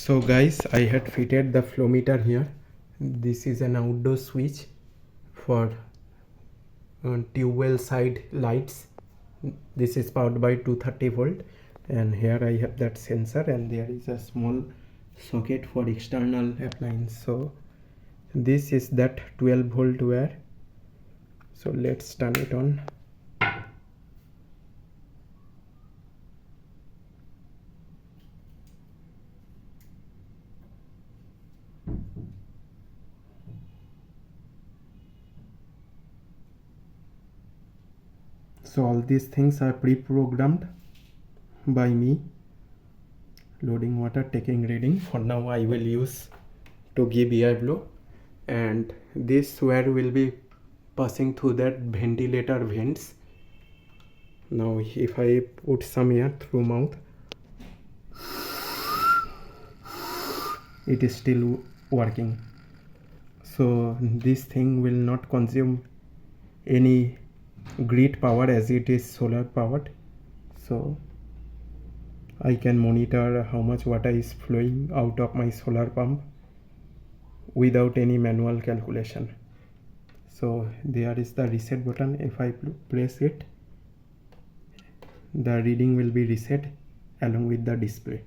So guys, I had fitted the flow meter here. This is an outdoor switch for tube well side lights. This is powered by 230 volt, and here I have that sensor, and there is a small socket for external appliance. So this is that 12 volt wire. So let's turn it on. So all these things are pre-programmed by me. Loading water, taking reading. For now I will use to give air blow, and this wire will be passing through that ventilator vents. Now if I put some air through mouth, it is still working. So this thing will not consume any grid power as it is solar powered. So I can monitor how much water is flowing out of my solar pump without any manual calculation. So there is the reset button. If I press it, the reading will be reset along with the display.